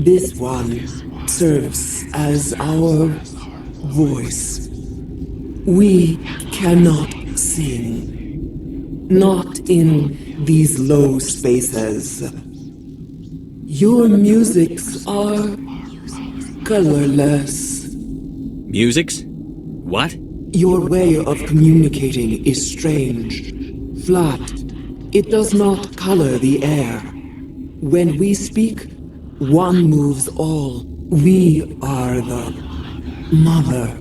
This one serves as our voice. We cannot sing. Not in these low spaces. Your musics are colorless. Musics? What? Your way of communicating is strange, flat. It does not color the air. When we speak, one moves all. We are the mother.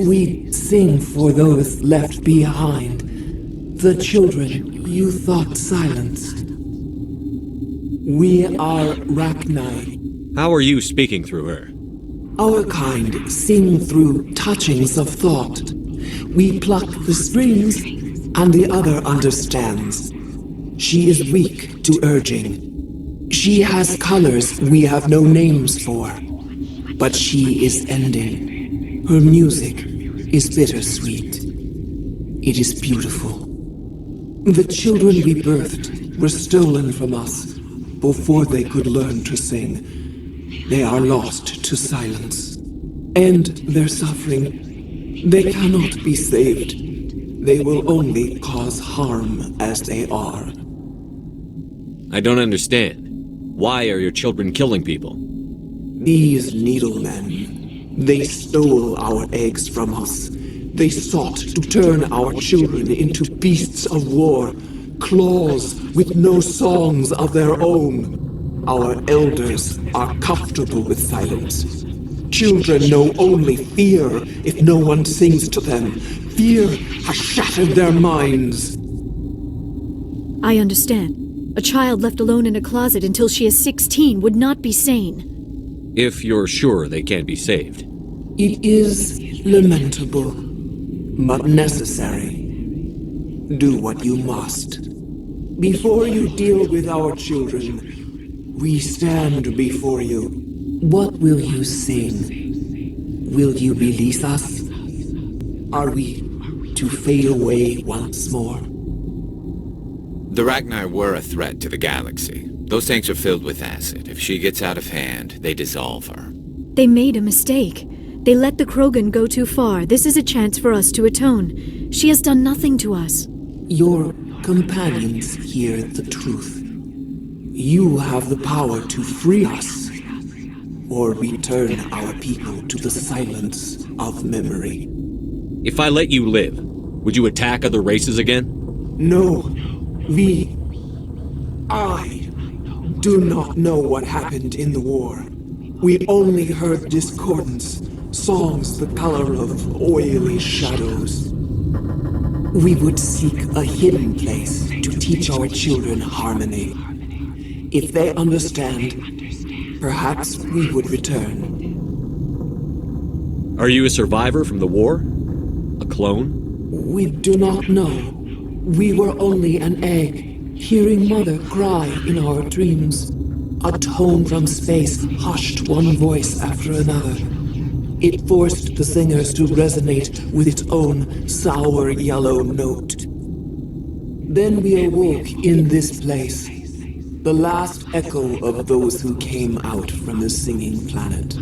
We sing for those left behind, the children you thought silenced. We are Rachni. How are you speaking through her? Our kind sing through touchings of thought. We pluck the strings, and the other understands. She is weak to urging. She has colors we have no names for. But she is ending. Her music is bittersweet. It is beautiful. The children we birthed were stolen from us before they could learn to sing. They are lost to silence. And their suffering, they cannot be saved. They will only cause harm as they are. I don't understand. Why are your children killing people? These needlemen, they stole our eggs from us. They sought to turn our children into beasts of war, claws with no songs of their own. Our elders are comfortable with silence. Children know only fear if no one sings to them. Fear has shattered their minds. I understand. A child left alone in a closet until she is 16 would not be sane. If you're sure they can't be saved. It is lamentable, but necessary. Do what you must. Before you deal with our children, we stand before you. What will you sing? Will you release us? Are we to fade away once more? The Rachni were a threat to the galaxy. Those tanks are filled with acid. If she gets out of hand, they dissolve her. They made a mistake. They let the Krogan go too far. This is a chance for us to atone. She has done nothing to us. Your companions hear the truth. You have the power to free us, or return our people to the silence of memory. If I let you live, would you attack other races again? No, I do not know what happened in the war. We only heard discordance, songs the color of oily shadows. We would seek a hidden place to teach our children harmony. If they understand, perhaps we would return. Are you a survivor from the war? A clone? We do not know. We were only an egg, hearing Mother cry in our dreams. A tone from space hushed one voice after another. It forced the singers to resonate with its own sour yellow note. Then we awoke in this place, the last echo of those who came out from the singing planet.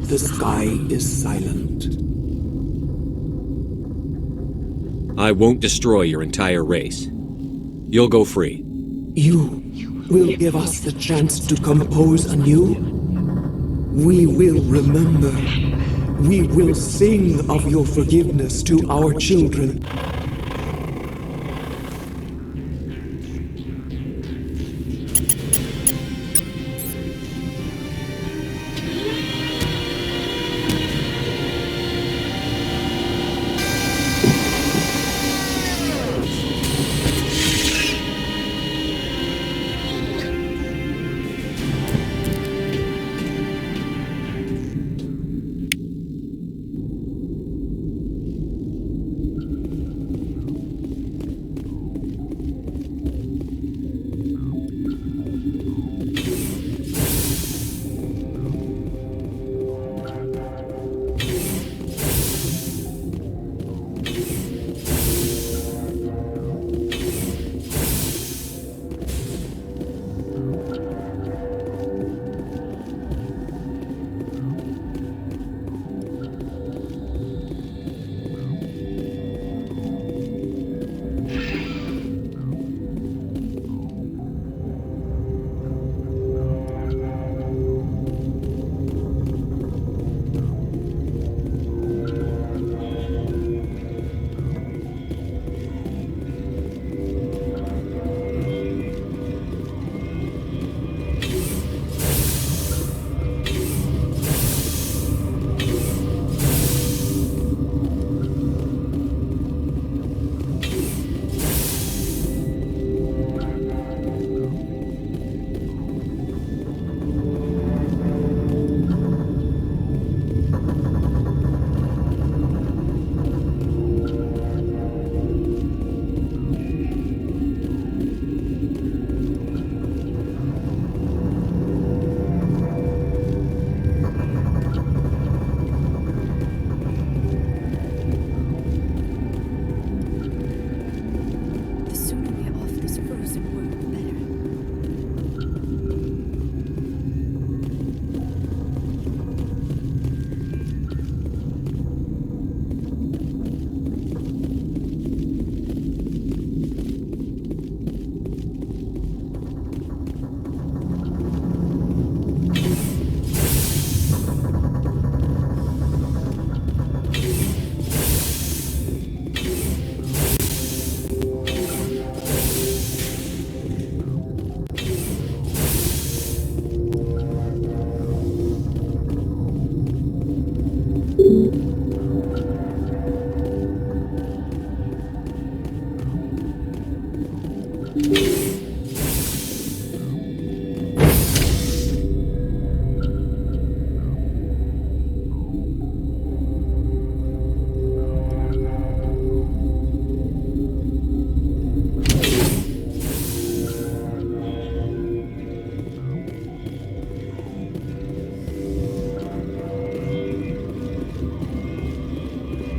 The sky is silent. I won't destroy your entire race. You'll go free. You will give us the chance to compose anew? We will remember. We will sing of your forgiveness to our children.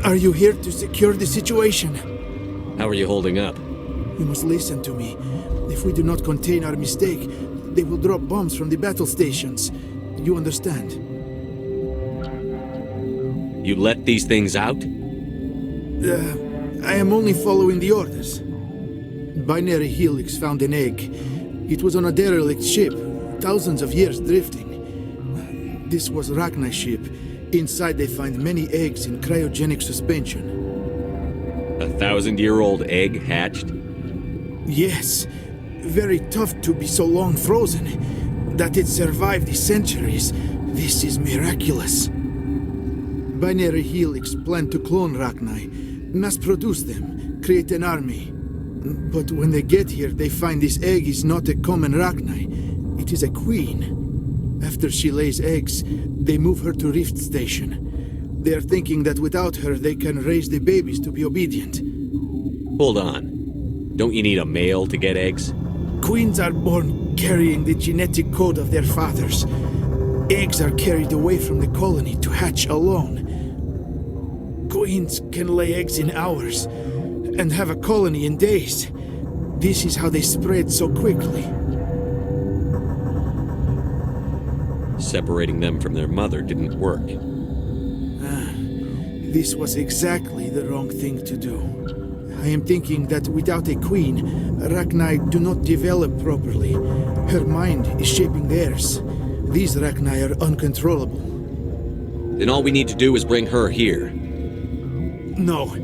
Are you here to secure the situation? How are you holding up? You must listen to me. If we do not contain our mistake, they will drop bombs from the battle stations. You understand? You let these things out? I am only following the orders. Binary Helix found an egg. It was on a derelict ship, thousands of years drifting. This was Rachni's ship. Inside they find many eggs in cryogenic suspension. A 1,000-year-old egg hatched? Yes. Very tough to be so long frozen. That it survived the centuries. This is miraculous. Binary Helix planned to clone Rachni, mass-produce them, create an army. But when they get here, they find this egg is not a common Rachni. It is a queen. After she lays eggs, they move her to Rift Station. They are thinking that without her, they can raise the babies to be obedient. Hold on. Don't you need a male to get eggs? Queens are born carrying the genetic code of their fathers. Eggs are carried away from the colony to hatch alone. Queens can lay eggs in hours and have a colony in days. This is how they spread so quickly. Separating them from their mother didn't work. This was exactly the wrong thing to do. I am thinking that without a queen, Rachni do not develop properly. Her mind is shaping theirs. These Rachni are uncontrollable. Then all we need to do is bring her here. No,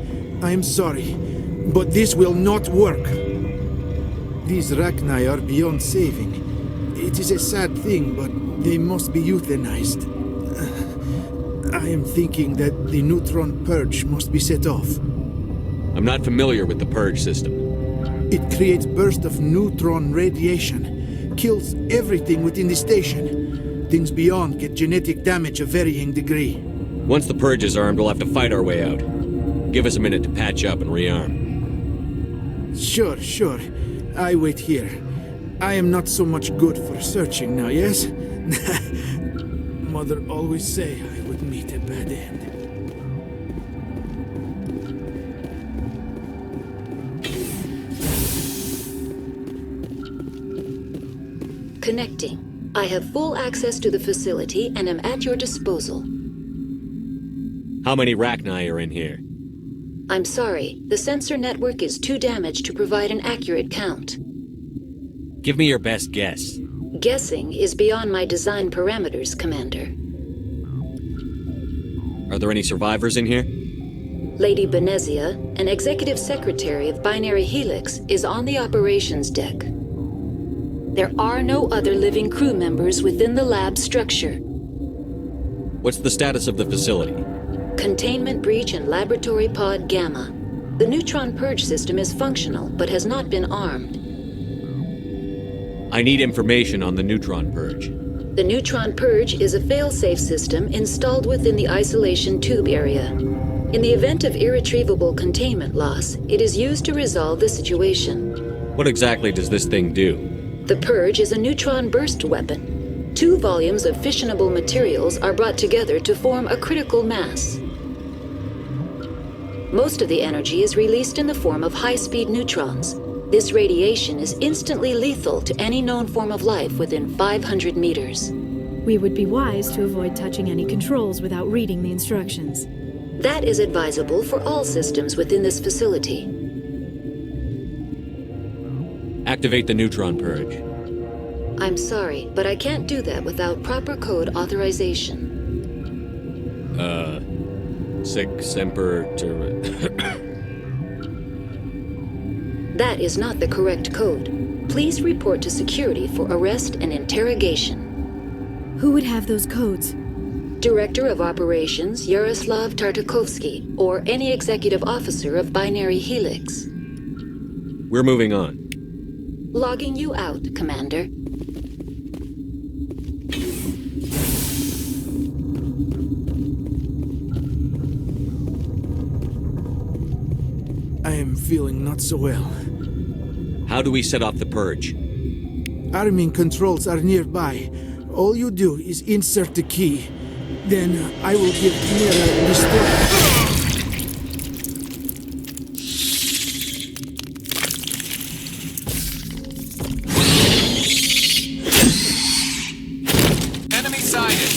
I am sorry, but this will not work. These Rachni are beyond saving. It is a sad thing, but they must be euthanized. I am thinking that the neutron purge must be set off. I'm not familiar with the purge system. It creates bursts of neutron radiation, kills everything within the station. Things beyond get genetic damage of varying degree. Once the purge is armed, we'll have to fight our way out. Give us a minute to patch up and rearm. Sure. I wait here. I am not so much good for searching now, yes? Mother always say I would meet a bad end. Connecting. I have full access to the facility and am at your disposal. How many Rachni are in here? I'm sorry, the sensor network is too damaged to provide an accurate count. Give me your best guess. Guessing is beyond my design parameters, Commander. Are there any survivors in here? Lady Benezia, an executive secretary of Binary Helix, is on the operations deck. There are no other living crew members within the lab structure. What's the status of the facility? Containment breach in Laboratory Pod Gamma. The neutron purge system is functional, but has not been armed. I need information on the neutron purge. The neutron purge is a fail-safe system installed within the isolation tube area. In the event of irretrievable containment loss, it is used to resolve the situation. What exactly does this thing do? The purge is a neutron burst weapon. 2 volumes of fissionable materials are brought together to form a critical mass. Most of the energy is released in the form of high-speed neutrons. This radiation is instantly lethal to any known form of life within 500 meters. We would be wise to avoid touching any controls without reading the instructions. That is advisable for all systems within this facility. Activate the neutron purge. I'm sorry, but I can't do that without proper code authorization. Sic semper That is not the correct code. Please report to security for arrest and interrogation. Who would have those codes? Director of Operations Yaroslav Tartakovsky, or any executive officer of Binary Helix. We're moving on. Logging you out, Commander. I am feeling not so well. How do we set off the purge? Arming controls are nearby. All you do is insert the key. Then I will give Mira the sighted!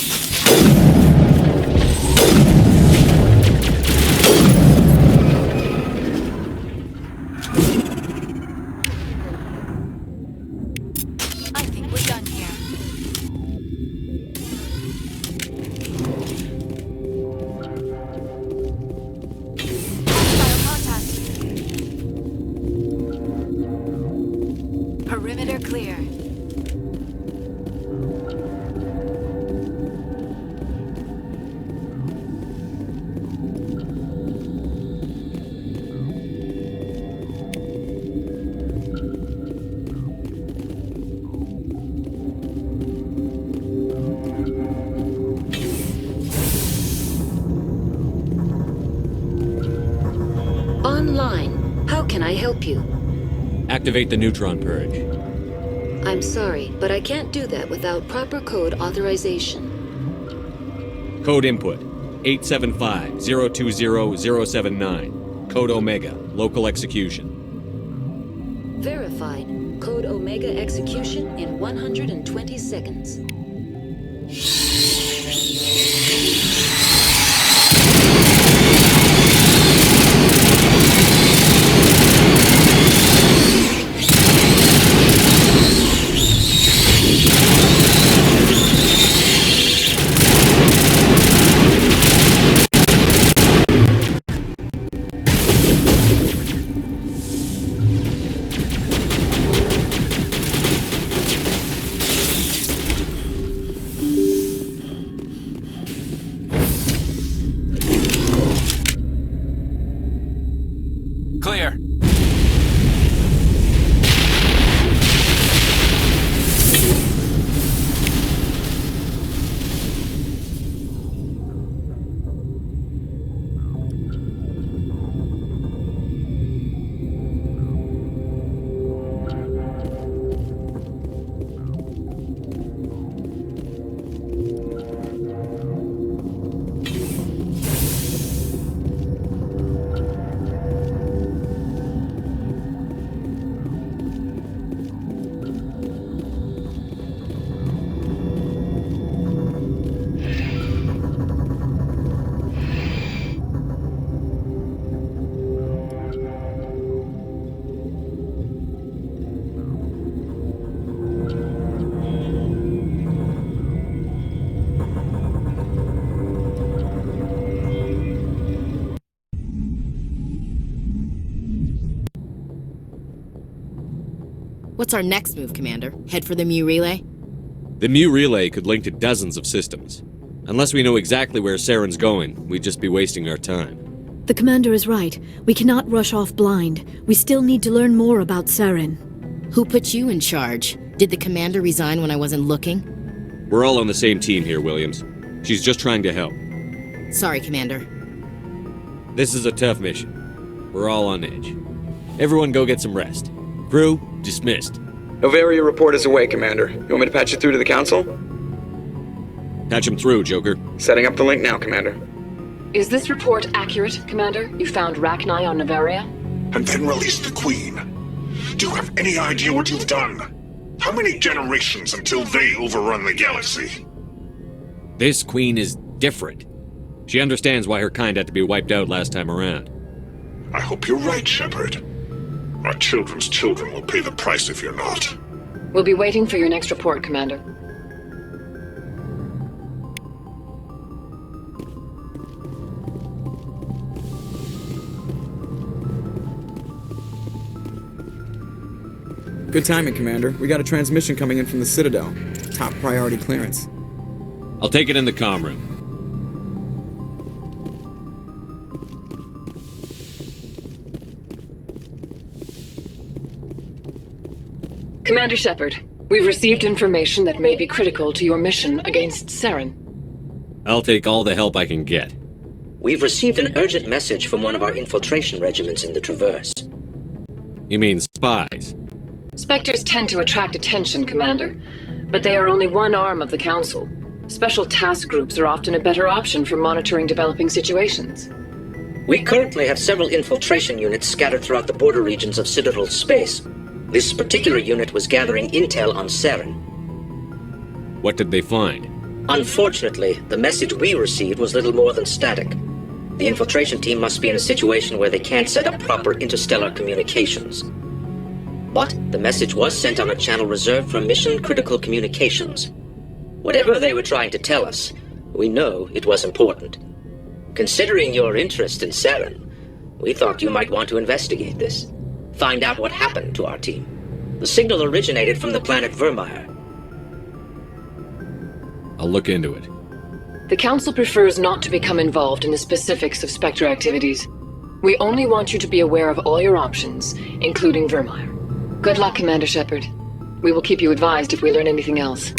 I think we're done here. Hostile contact. Perimeter clear. Online. How can I help you? Activate the neutron purge. I'm sorry, but I can't do that without proper code authorization. Code input 875-020-079. Code Omega. Local execution. Verified. Code Omega execution in 120 seconds. Clear. What's our next move, Commander? Head for the Mu relay? The Mu relay could link to dozens of systems. Unless we know exactly where Saren's going, we'd just be wasting our time. The commander is right. We cannot rush off blind. We still need to learn more about Saren. Who put you in charge? Did the commander resign when I wasn't looking? We're all on the same team here, Williams. She's just trying to help. Sorry, Commander. This is a tough mission. We're all on edge. Everyone go get some rest. Crew, dismissed. Novaria report is away, Commander. You want me to patch it through to the Council? Patch him through, Joker. Setting up the link now, Commander. Is this report accurate, Commander? You found Rachni on Novaria? And then released the Queen. Do you have any idea what you've done? How many generations until they overrun the galaxy? This Queen is different. She understands why her kind had to be wiped out last time around. I hope you're right, Shepard. Our children's children will pay the price if you're not. We'll be waiting for your next report, Commander. Good timing, Commander. We got a transmission coming in from the Citadel. Top priority clearance. I'll take it in the comm room. Commander Shepard, we've received information that may be critical to your mission against Saren. I'll take all the help I can get. We've received an urgent message from one of our infiltration regiments in the Traverse. You mean spies? Spectres tend to attract attention, Commander, but they are only one arm of the Council. Special task groups are often a better option for monitoring developing situations. We currently have several infiltration units scattered throughout the border regions of Citadel space. This particular unit was gathering intel on Saren. What did they find? Unfortunately, the message we received was little more than static. The infiltration team must be in a situation where they can't set up proper interstellar communications. But the message was sent on a channel reserved for mission-critical communications. Whatever they were trying to tell us, we know it was important. Considering your interest in Saren, we thought you might want to investigate this. Find out what happened to our team. The signal originated from the planet Vermeer. I'll look into it. The Council prefers not to become involved in the specifics of Spectre activities. We only want you to be aware of all your options, including Vermeer. Good luck, Commander Shepard. We will keep you advised if we learn anything else.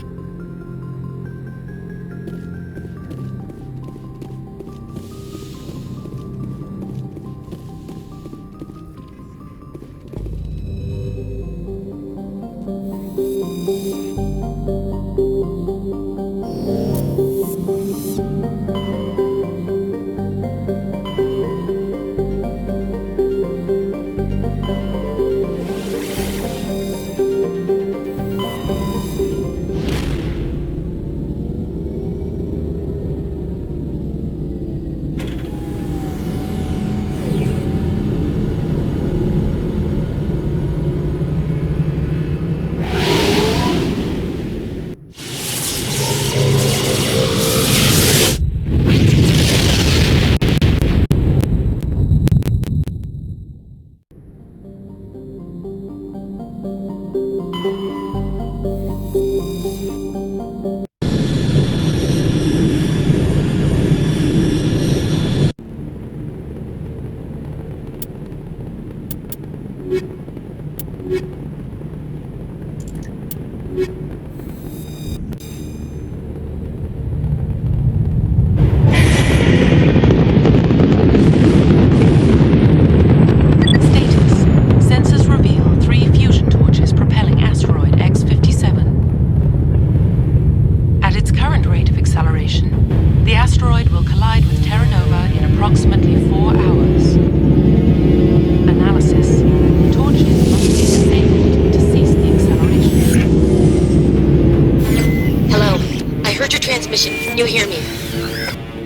You hear me?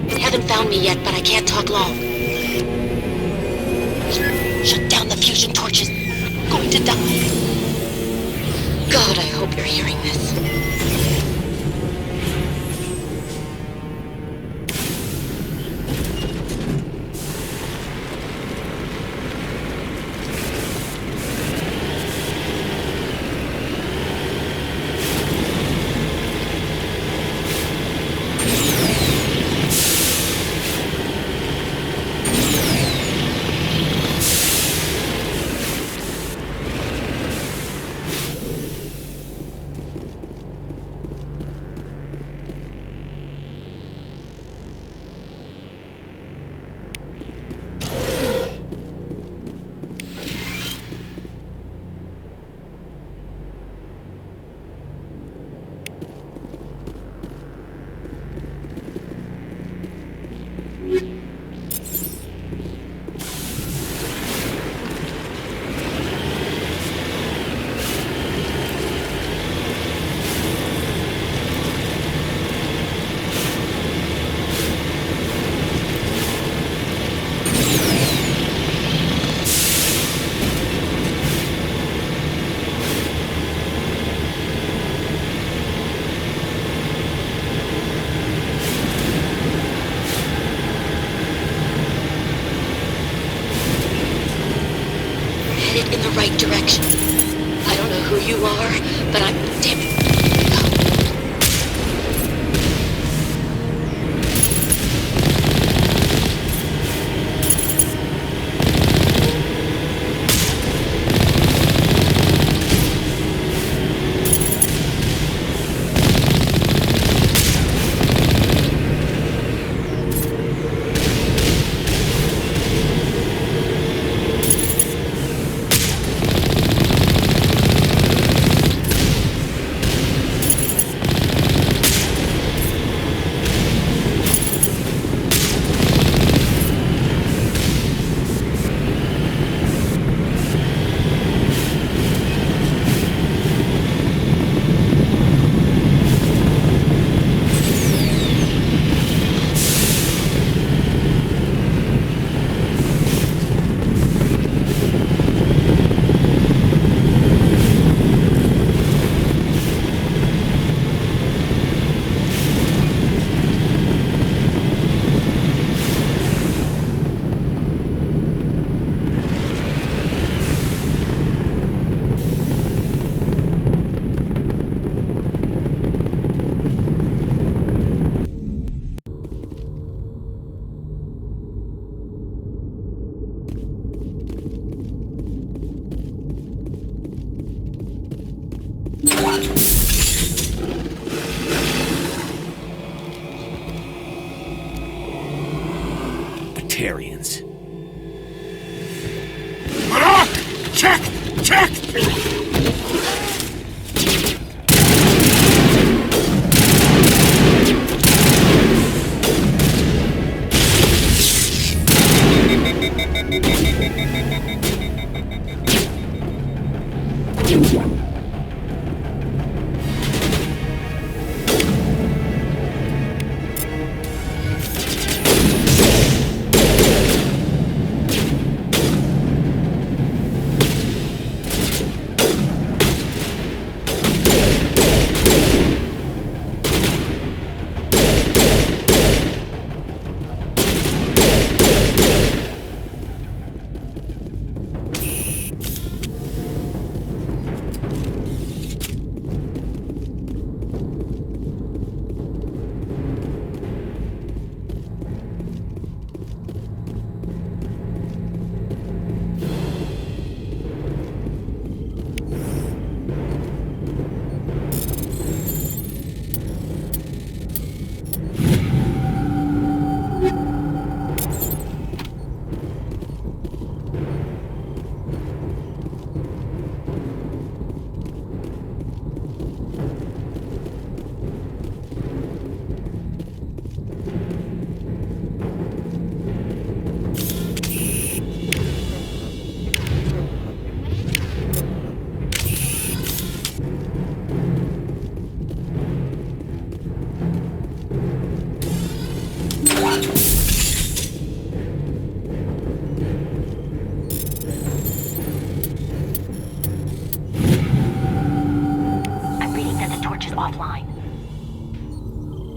They haven't found me yet, but I can't talk long. Shut down the fusion torches. I'm going to die. God, I hope you're hearing this. In the right direction. I don't know who you are, but I'm damn. Batarians. Check! Check!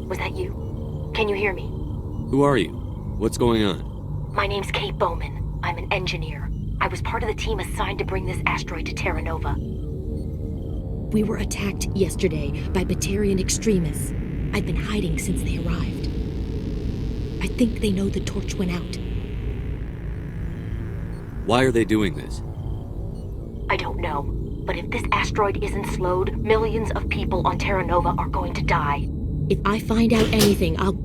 Was that you? Can you hear me? Who are you? What's going on? My name's Kate Bowman. I'm an engineer. I was part of the team assigned to bring this asteroid to Terra Nova. We were attacked yesterday by Batarian extremists. I've been hiding since they arrived. I think they know the torch went out. Why are they doing this? I don't know. But if this asteroid isn't slowed, millions of people on Terra Nova are going to die. If I find out anything, I've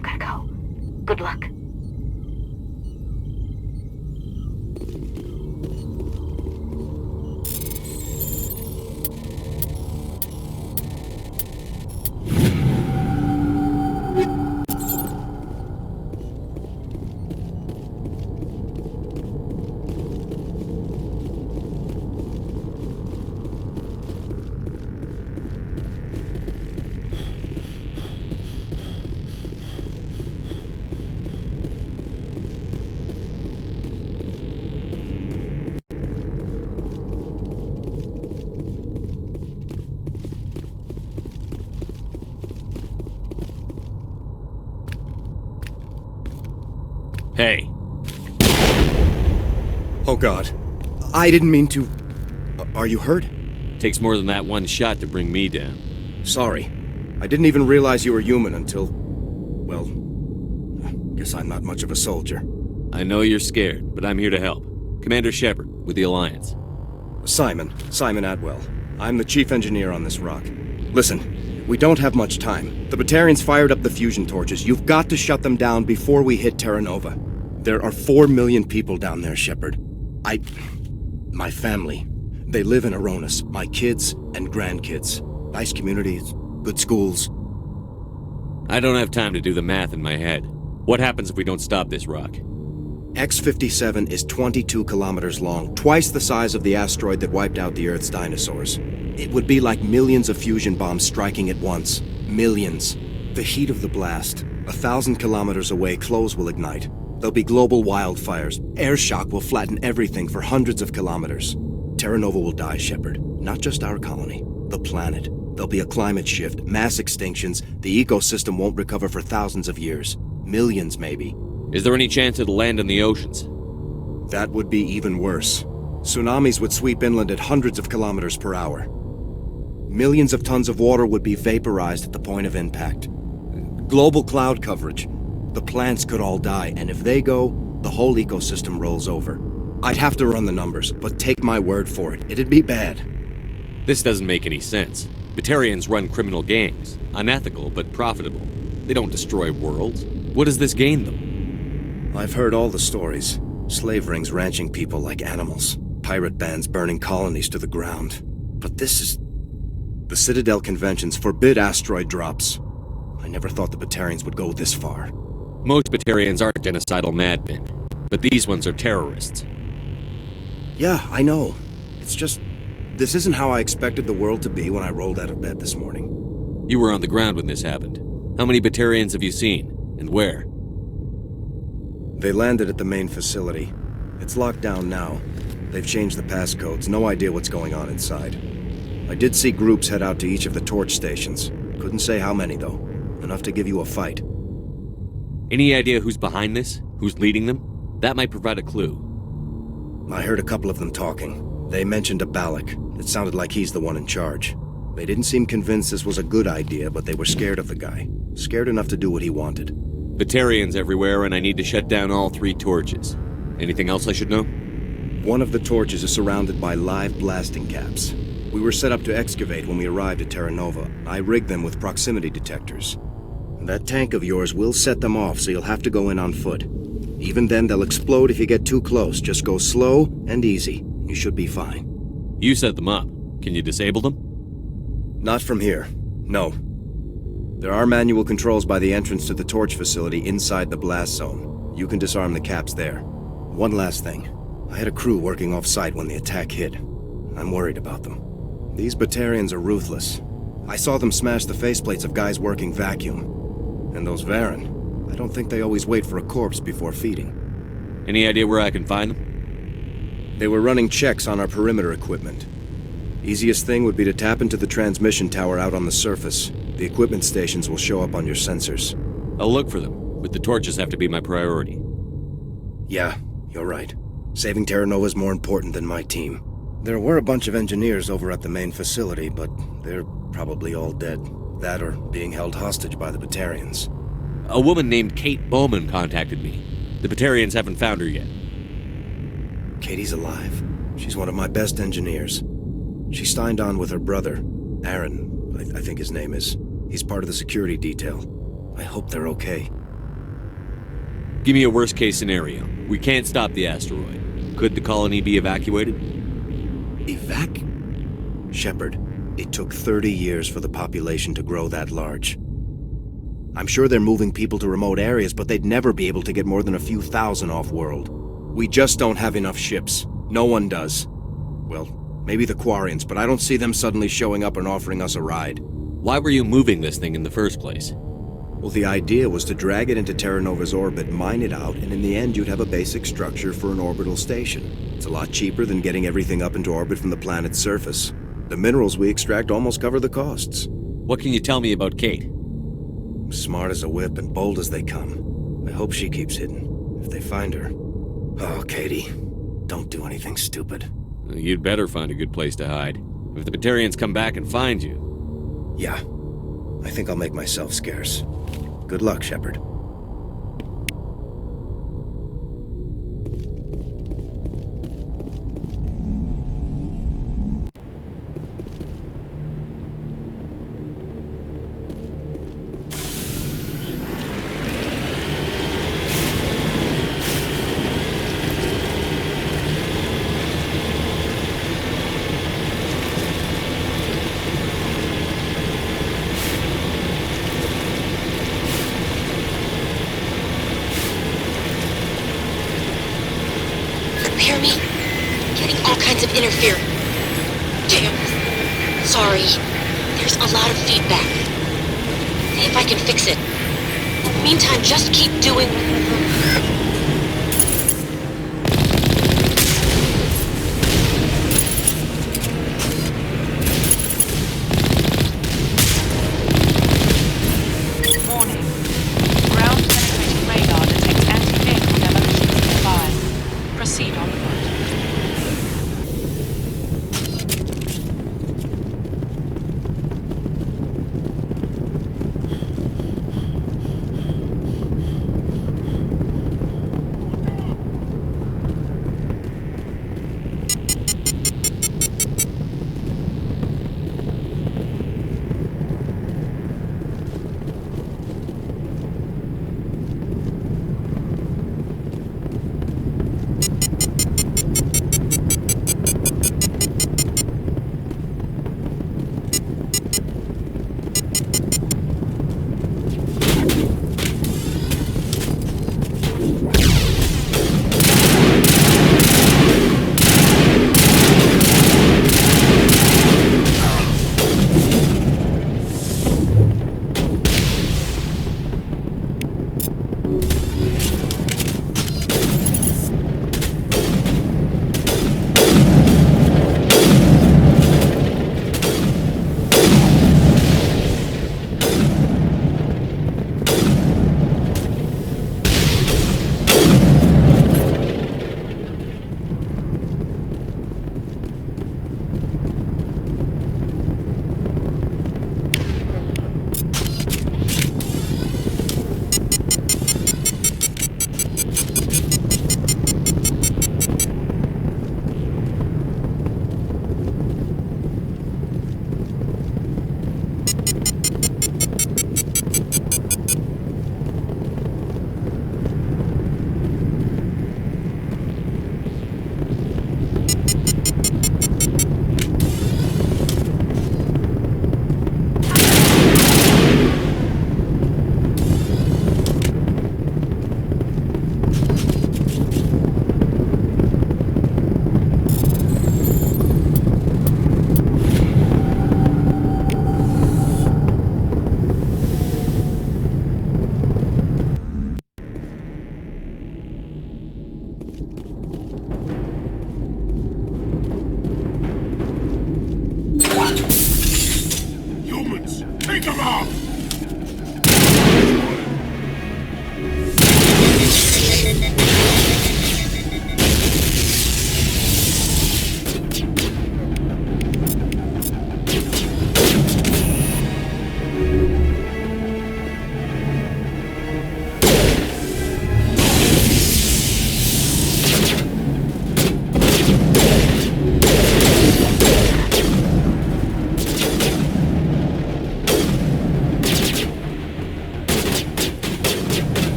gotta go. Good luck. Hey. Oh God. I didn't mean to... Are you hurt? Takes more than that one shot to bring me down. Sorry. I didn't even realize you were human until... Well... Guess I'm not much of a soldier. I know you're scared, but I'm here to help. Commander Shepard, with the Alliance. Simon Atwell. I'm the chief engineer on this rock. Listen, we don't have much time. The Batarians fired up the fusion torches. You've got to shut them down before we hit Terra Nova. There are 4 million people down there, Shepard. My family. They live in Aronis. My kids and grandkids. Nice communities, good schools. I don't have time to do the math in my head. What happens if we don't stop this rock? X-57 is 22 kilometers long, twice the size of the asteroid that wiped out the Earth's dinosaurs. It would be like millions of fusion bombs striking at once. Millions. The heat of the blast. 1,000 kilometers away, clothes will ignite. There'll be global wildfires. Air shock will flatten everything for hundreds of kilometers. Terra Nova will die, Shepard. Not just our colony. The planet. There'll be a climate shift, mass extinctions. The ecosystem won't recover for thousands of years. Millions, maybe. Is there any chance it'll land in the oceans? That would be even worse. Tsunamis would sweep inland at hundreds of kilometers per hour. Millions of tons of water would be vaporized at the point of impact. Global cloud coverage. The plants could all die, and if they go, the whole ecosystem rolls over. I'd have to run the numbers, but take my word for it, it'd be bad. This doesn't make any sense. Batarians run criminal gangs. Unethical, but profitable. They don't destroy worlds. What does this gain them? I've heard all the stories. Slave rings ranching people like animals. Pirate bands burning colonies to the ground. But this is... The Citadel conventions forbid asteroid drops. I never thought the Batarians would go this far. Most Batarians aren't genocidal madmen, but these ones are terrorists. Yeah, I know. It's just... This isn't how I expected the world to be when I rolled out of bed this morning. You were on the ground when this happened. How many Batarians have you seen? And where? They landed at the main facility. It's locked down now. They've changed the passcodes. No idea what's going on inside. I did see groups head out to each of the torch stations. Couldn't say how many, though. Enough to give you a fight. Any idea who's behind this? Who's leading them? That might provide a clue. I heard a couple of them talking. They mentioned a Balak. It sounded like he's the one in charge. They didn't seem convinced this was a good idea, but they were scared of the guy. Scared enough to do what he wanted. Batarians everywhere, and I need to shut down all 3 torches. Anything else I should know? One of the torches is surrounded by live blasting caps. We were set up to excavate when we arrived at Terra Nova. I rigged them with proximity detectors. That tank of yours will set them off, so you'll have to go in on foot. Even then, they'll explode if you get too close. Just go slow and easy. You should be fine. You set them up. Can you disable them? Not from here. No. There are manual controls by the entrance to the torch facility inside the blast zone. You can disarm the caps there. One last thing. I had a crew working off-site when the attack hit. I'm worried about them. These Batarians are ruthless. I saw them smash the faceplates of guys working vacuum. And those Varen, I don't think they always wait for a corpse before feeding. Any idea where I can find them? They were running checks on our perimeter equipment. Easiest thing would be to tap into the transmission tower out on the surface. The equipment stations will show up on your sensors. I'll look for them, but the torches have to be my priority. Yeah, you're right. Saving Terra Nova is more important than my team. There were a bunch of engineers over at the main facility, but they're probably all dead. That or being held hostage by the Batarians. A woman named Kate Bowman contacted me. The Batarians haven't found her yet. Katie's alive. She's one of my best engineers. She signed on with her brother, Aaron, I think his name is. He's part of the security detail. I hope they're okay. Give me a worst-case scenario. We can't stop the asteroid. Could the colony be evacuated? Shepard, it took 30 years for the population to grow that large. I'm sure they're moving people to remote areas, but they'd never be able to get more than a few thousand off-world. We just don't have enough ships. No one does. Well, maybe the Quarians, but I don't see them suddenly showing up and offering us a ride. Why were you moving this thing in the first place? Well, the idea was to drag it into Terra Nova's orbit, mine it out, and in the end you'd have a basic structure for an orbital station. It's a lot cheaper than getting everything up into orbit from the planet's surface. The minerals we extract almost cover the costs. What can you tell me about Kate? Smart as a whip and bold as they come. I hope she keeps hidden. If they find her... Oh, Katie, don't do anything stupid. You'd better find a good place to hide. If the Batarians come back and find you... Yeah. I think I'll make myself scarce. Good luck, Shepard. Hear me? Getting all kinds of interference. Damn. Sorry. There's a lot of feedback. See if I can fix it. Meantime, just keep doing... Warning. Ground-penetrating radar detects anti-vehicle demolitions nearby. Proceed on foot.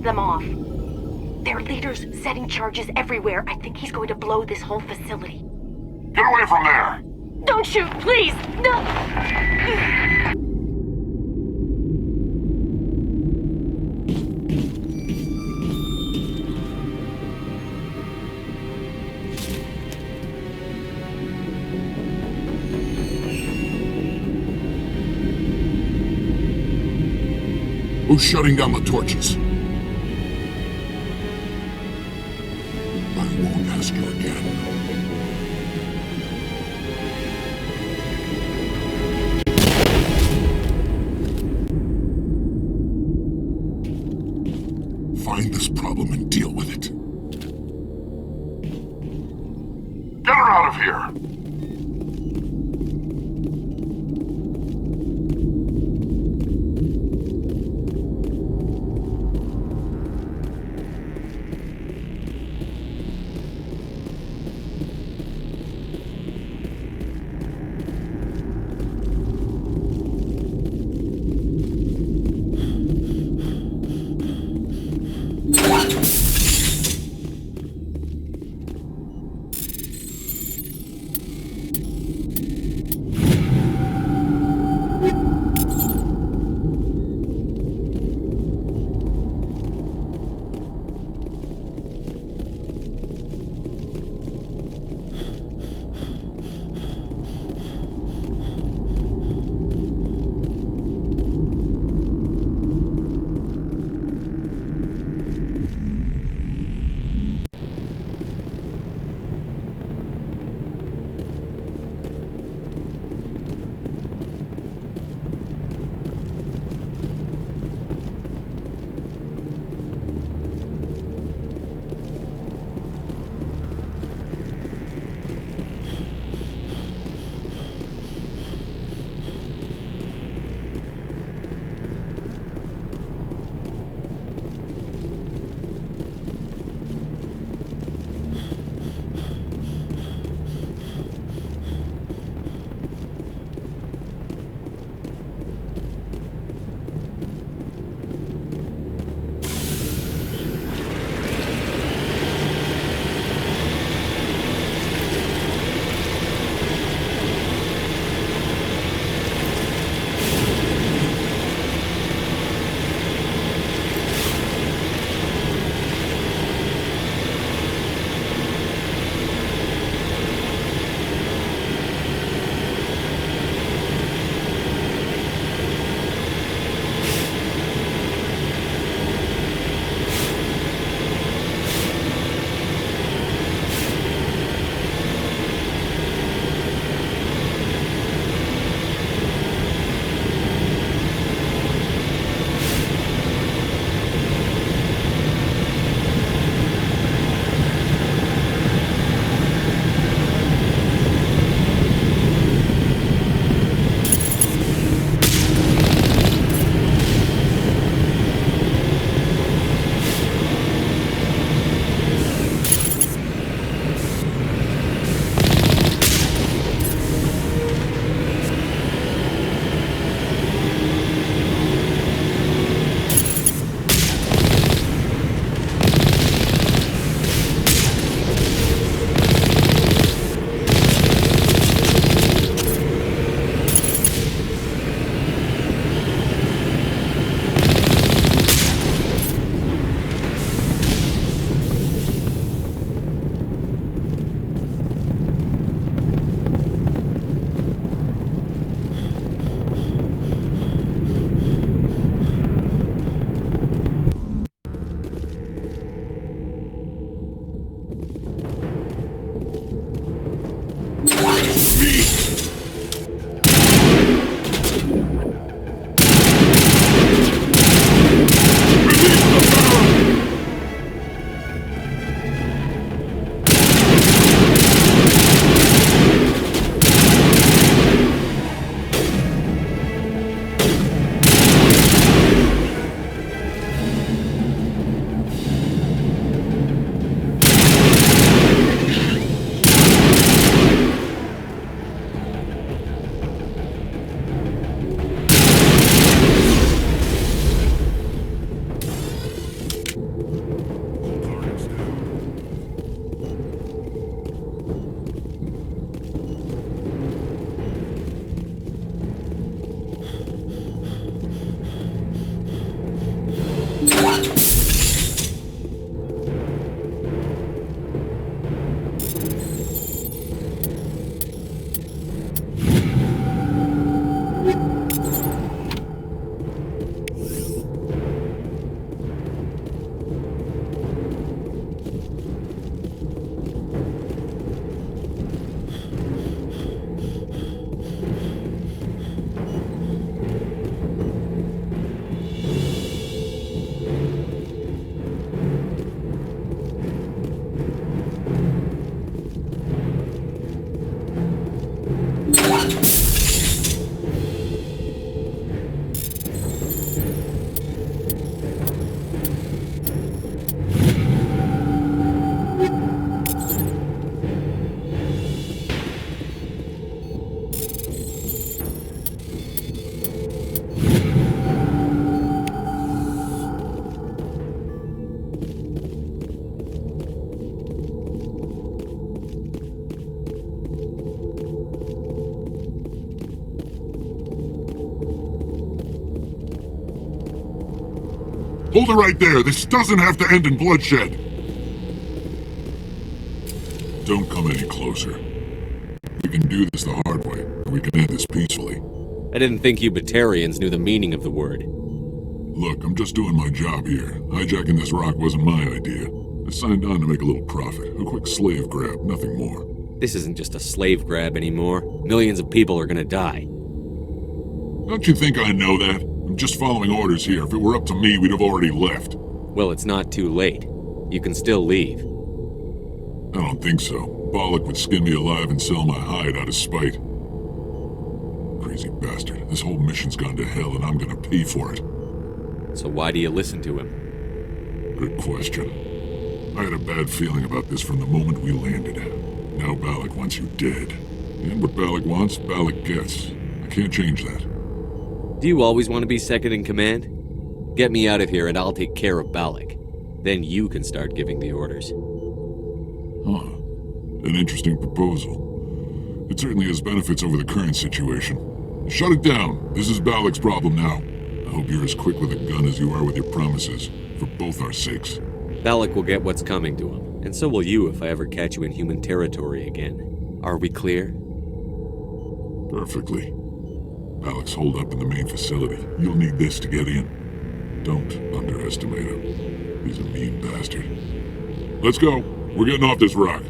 them off. Their leader's setting charges everywhere. I think he's going to blow this whole facility. Get away from there! Don't shoot, please! No! Who's shutting down the torches? I won't ask you again. Find this problem and deal with it. Get her out of here! Hold it right there. This doesn't have to end in bloodshed. Don't come any closer. We can do this the hard way, or we can end this peacefully. I didn't think you Batarians knew the meaning of the word. Look, I'm just doing my job here. Hijacking this rock wasn't my idea. I signed on to make a little profit. A quick slave grab, nothing more. This isn't just a slave grab anymore. Millions of people are gonna die. Don't you think I know that? I'm just following orders here. If it were up to me, we'd have already left. Well, it's not too late. You can still leave. I don't think so. Bollock would skin me alive and sell my hide out of spite. Crazy bastard. This whole mission's gone to hell and I'm gonna pay for it. So why do you listen to him? Good question. I had a bad feeling about this from the moment we landed. Now Bollock wants you dead. And what Bollock wants, Bollock gets. I can't change that. Do you always want to be second in command? Get me out of here and I'll take care of Bollock. Then you can start giving the orders. Huh. An interesting proposal. It certainly has benefits over the current situation. Shut it down. This is Bollock's problem now. I hope you're as quick with a gun as you are with your promises, for both our sakes. Bollock will get what's coming to him, and so will you if I ever catch you in human territory again. Are we clear? Perfectly. Bollock's holed up in the main facility. You'll need this to get in. Don't underestimate him. He's a mean bastard. Let's go. We're getting off this rock.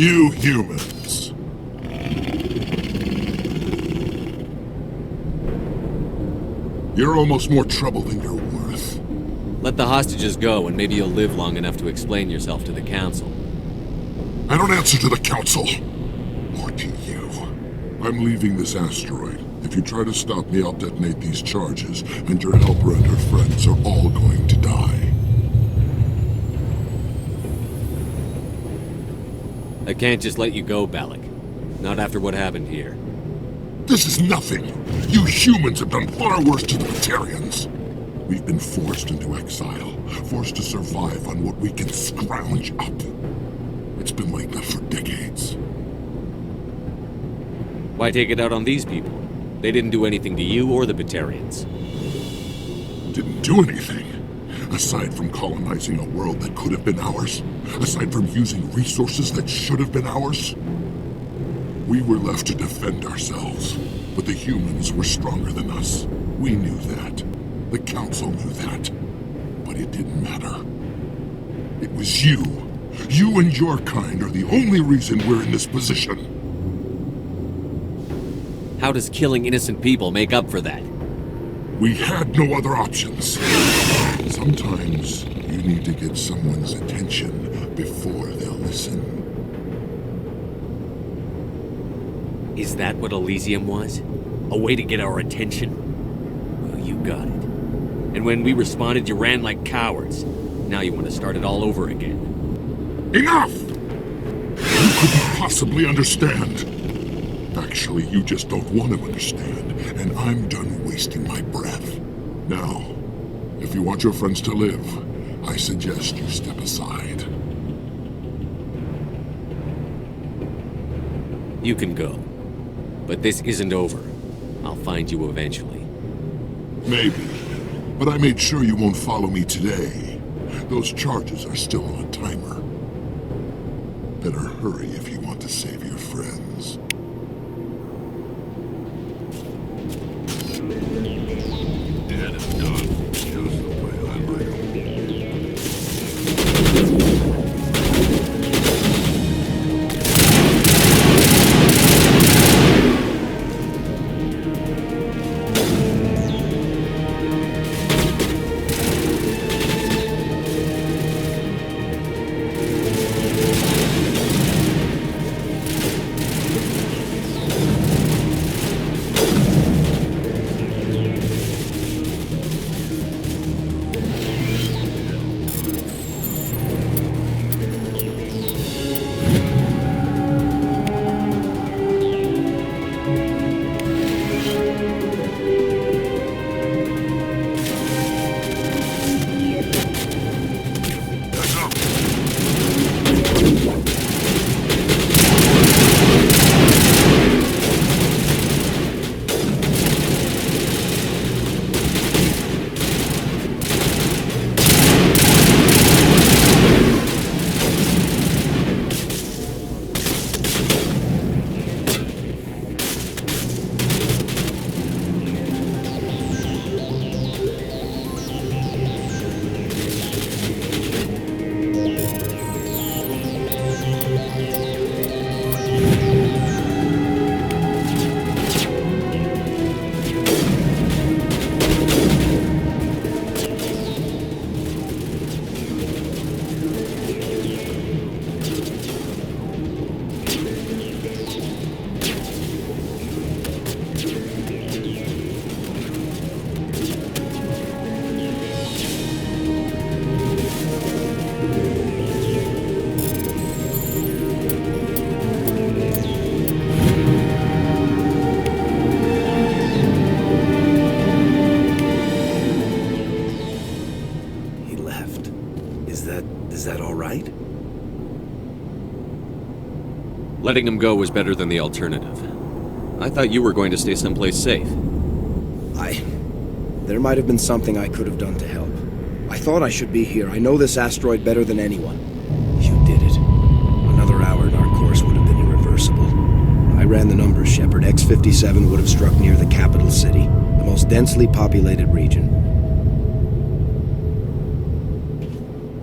You humans. You're almost more trouble than you're worth. Let the hostages go, and maybe you'll live long enough to explain yourself to the Council. I don't answer to the Council. Or to you. I'm leaving this asteroid. If you try to stop me, I'll detonate these charges, and your helper and her friends are all going to die. I can't just let you go, Balak. Not after what happened here. This is nothing. You humans have done far worse to the Batarians. We've been forced into exile, forced to survive on what we can scrounge up. It's been like that for decades. Why take it out on these people? They didn't do anything to you or the Batarians. Didn't do anything. Aside from colonizing a world that could have been ours. Aside from using resources that should have been ours. We were left to defend ourselves. But the humans were stronger than us. We knew that. The Council knew that. But it didn't matter. It was you. You and your kind are the only reason we're in this position. How does killing innocent people make up for that? We had no other options. Sometimes you need to get someone's attention before they'll listen. Is that what Elysium was? A way to get our attention? Well, you got it. And when we responded, you ran like cowards. Now you want to start it all over again. Enough! You couldn't possibly understand. Actually, you just don't want to understand, and I'm done wasting my breath. Now, if you want your friends to live, I suggest you step aside. You can go. But this isn't over. I'll find you eventually. Maybe. But I made sure you won't follow me today. Those charges are still on a timer. Better hurry if you want to save your friends. Dead and done. Just the way I like them. Is that all right? Letting him go was better than the alternative. I thought you were going to stay someplace safe. There might have been something I could have done to help. I thought I should be here. I know this asteroid better than anyone. You did it. Another hour and our course would have been irreversible. I ran the numbers, Shepard. X-57 would have struck near the capital city, the most densely populated region.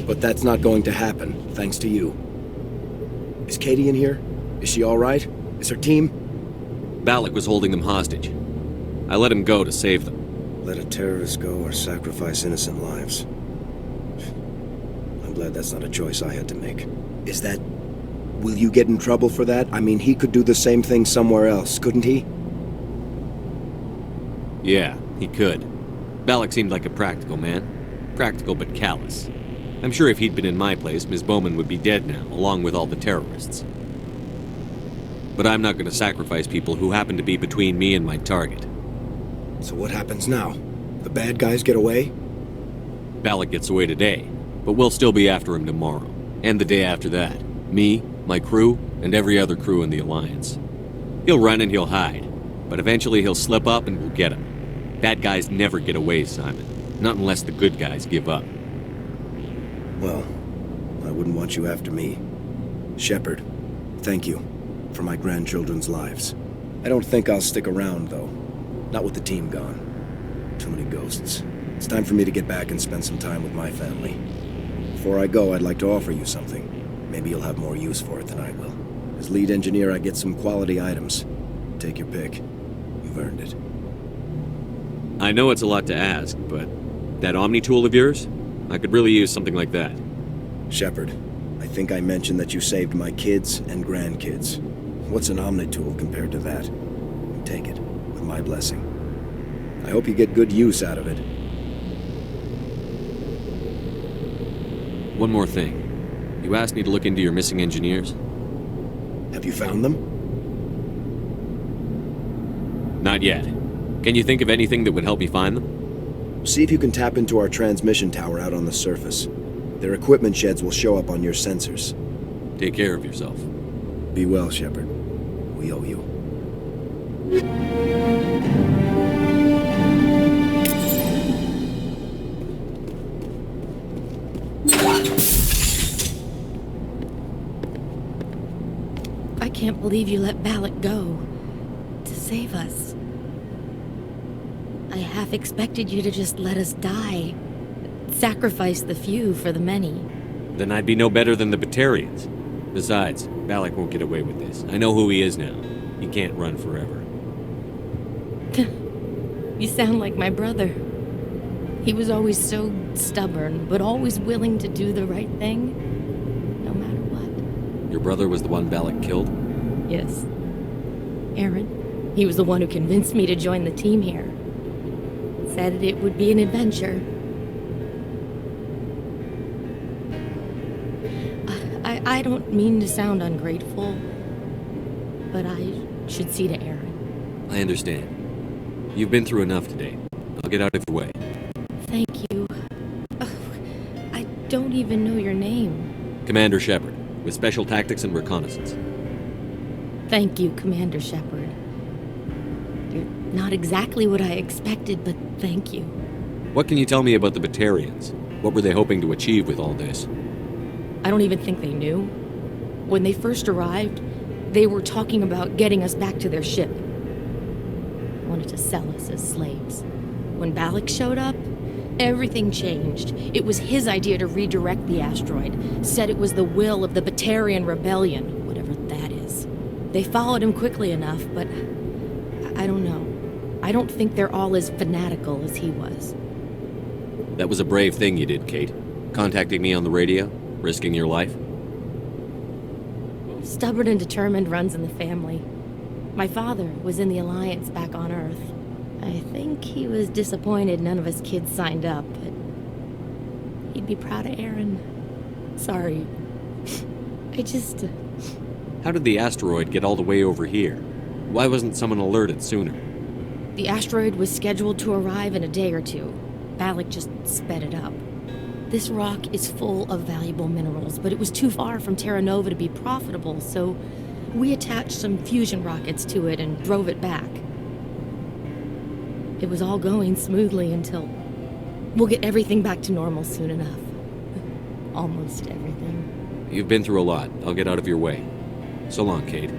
But that's not going to happen, thanks to you. Is Katie in here? Is she alright? Is her team? Balak was holding them hostage. I let him go to save them. Let a terrorist go or sacrifice innocent lives. I'm glad that's not a choice I had to make. Is that... Will you get in trouble for that? I mean, he could do the same thing somewhere else, couldn't he? Yeah, he could. Balak seemed like a practical man. Practical but callous. I'm sure if he'd been in my place, Ms. Bowman would be dead now, along with all the terrorists. But I'm not going to sacrifice people who happen to be between me and my target. So what happens now? The bad guys get away? Balak gets away today, but we'll still be after him tomorrow. And the day after that. Me, my crew, and every other crew in the Alliance. He'll run and he'll hide, but eventually he'll slip up and we'll get him. Bad guys never get away, Simon. Not unless the good guys give up. Well, I wouldn't want you after me. Shepard, thank you for my grandchildren's lives. I don't think I'll stick around, though. Not with the team gone. Too many ghosts. It's time for me to get back and spend some time with my family. Before I go, I'd like to offer you something. Maybe you'll have more use for it than I will. As lead engineer, I get some quality items. Take your pick. You've earned it. I know it's a lot to ask, but that Omni tool of yours? I could really use something like that. Shepard, I think I mentioned that you saved my kids and grandkids. What's an Omni tool compared to that? Take it, with my blessing. I hope you get good use out of it. One more thing. You asked me to look into your missing engineers? Have you found them? Not yet. Can you think of anything that would help me find them? See if you can tap into our transmission tower out on the surface. Their equipment sheds will show up on your sensors. Take care of yourself. Be well, Shepard. We owe you. I can't believe you let Balak go. To save us. I half expected you to just let us die. Sacrifice the few for the many. Then I'd be no better than the Batarians. Besides, Balak won't get away with this. I know who he is now. He can't run forever. You sound like my brother. He was always so stubborn, but always willing to do the right thing, no matter what. Your brother was the one Balak killed? Yes. Aaron. He was the one who convinced me to join the team here. Said it would be an adventure. I don't mean to sound ungrateful, but I should see to Aaron. I understand. You've been through enough today. I'll get out of your way. Thank you. Oh, I don't even know your name. Commander Shepard, with Special Tactics and Reconnaissance. Thank you, Commander Shepard. You're not exactly what I expected, but thank you. What can you tell me about the Batarians? What were they hoping to achieve with all this? I don't even think they knew. When they first arrived, they were talking about getting us back to their ship. Wanted to sell us as slaves. When Balak showed up, everything changed. It was his idea to redirect the asteroid. Said it was the will of the Batarian Rebellion, whatever that is. They followed him quickly enough, but I don't know. I don't think they're all as fanatical as he was. That was a brave thing you did, Kate. Contacting me on the radio, risking your life. Stubborn and determined runs in the family. My father was in the Alliance back on Earth. I think he was disappointed none of us kids signed up, but he'd be proud of Aaron. Sorry. I just... How did the asteroid get all the way over here? Why wasn't someone alerted sooner? The asteroid was scheduled to arrive in a day or two. Balak just sped it up. This rock is full of valuable minerals, but it was too far from Terra Nova to be profitable, so we attached some fusion rockets to it and drove it back. It was all going smoothly until... We'll get everything back to normal soon enough. Almost everything. You've been through a lot. I'll get out of your way. So long, Kate.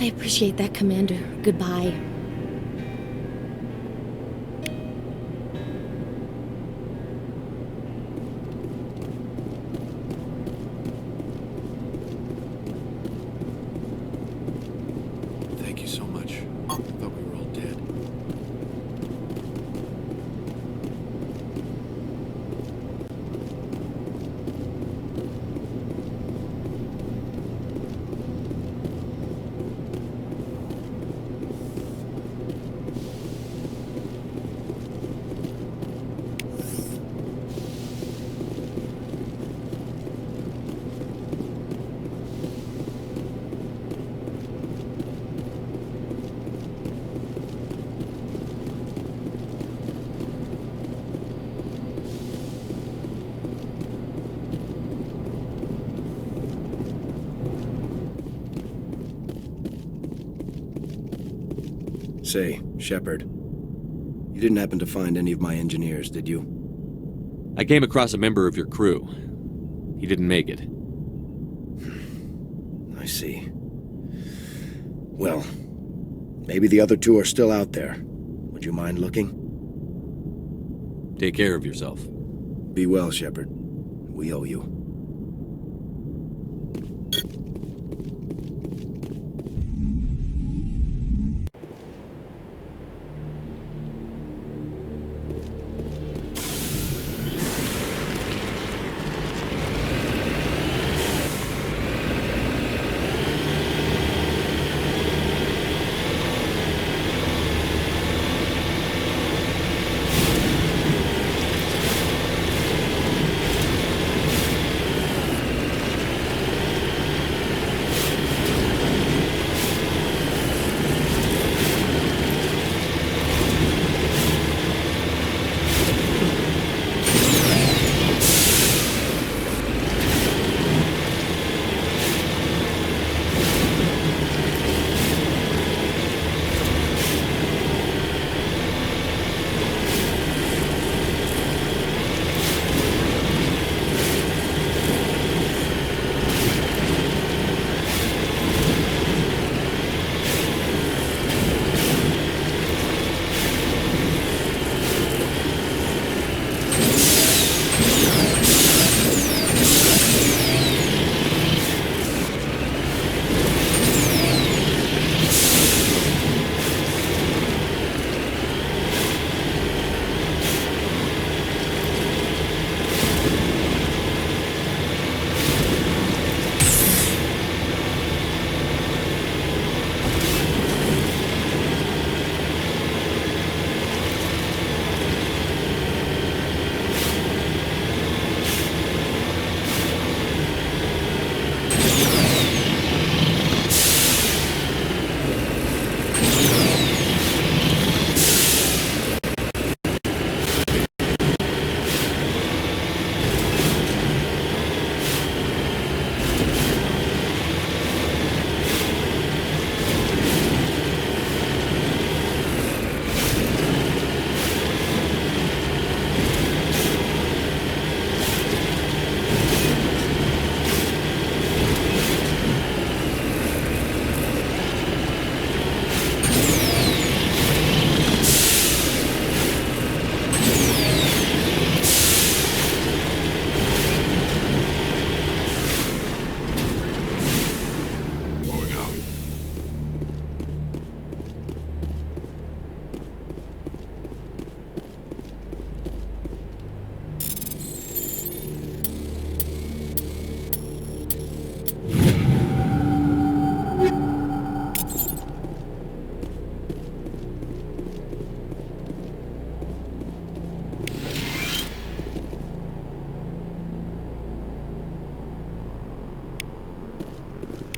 I appreciate that, Commander. Goodbye. Thought we were all dead. Say, Shepard, you didn't happen to find any of my engineers, did you? I came across a member of your crew. He didn't make it. I see. Well, maybe the other two are still out there. Would you mind looking? Take care of yourself. Be well, Shepard. We owe you.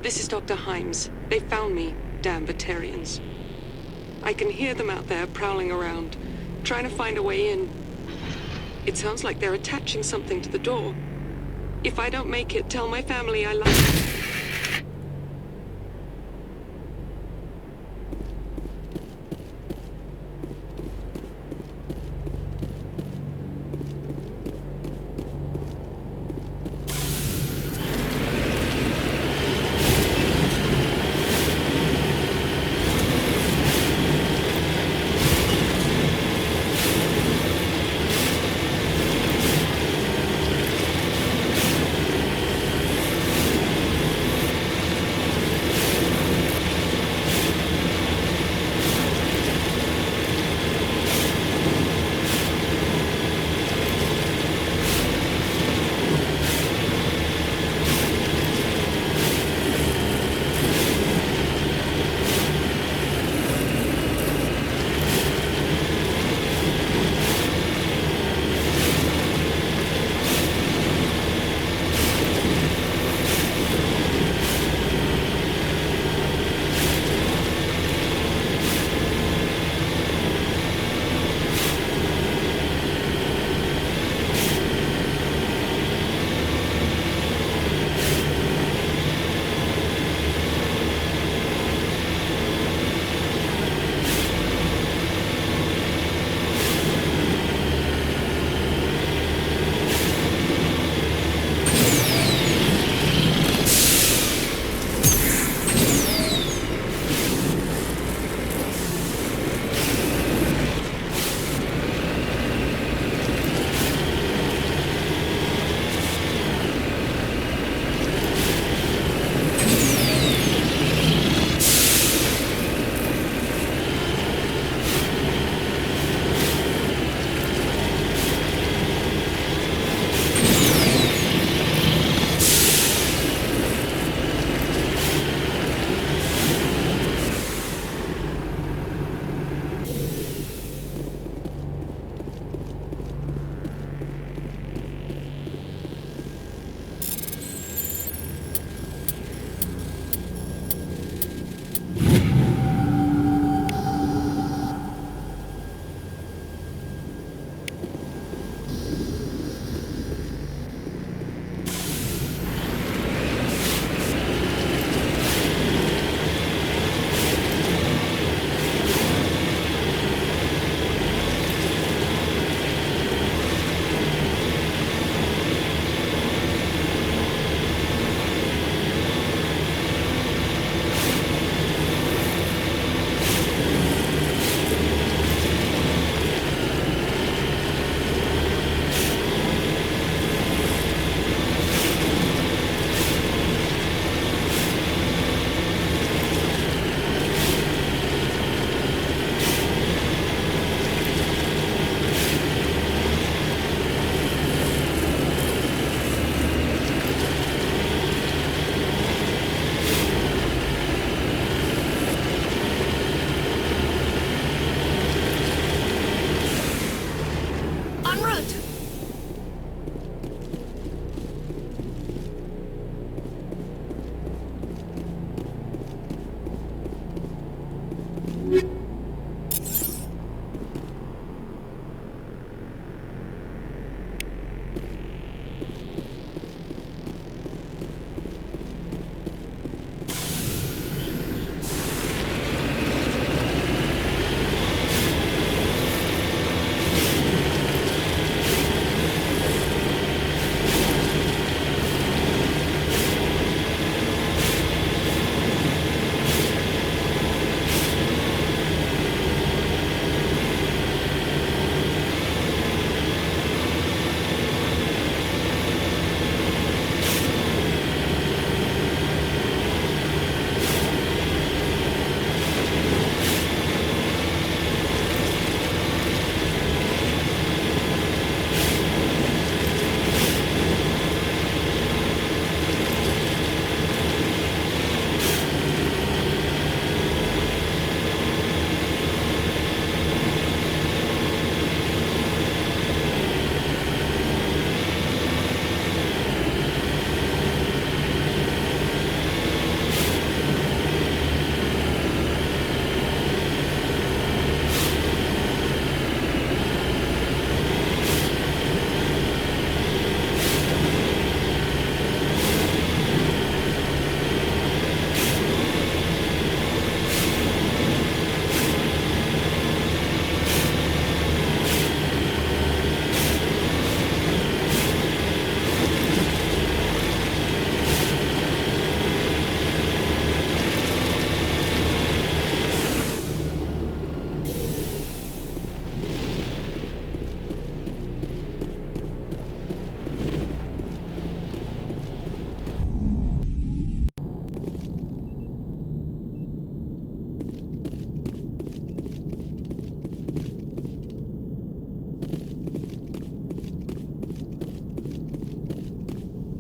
This is Dr. Himes. They found me, damn Batarians. I can hear them out there prowling around, trying to find a way in. It sounds like they're attaching something to the door. If I don't make it, tell my family I love them.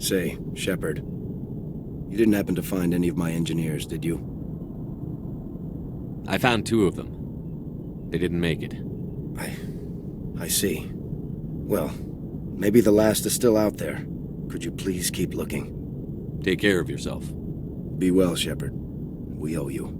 Say, Shepard, you didn't happen to find any of my engineers, did you? I found 2 of them. They didn't make it. I see. Well, maybe the last is still out there. Could you please keep looking? Take care of yourself. Be well, Shepard. We owe you.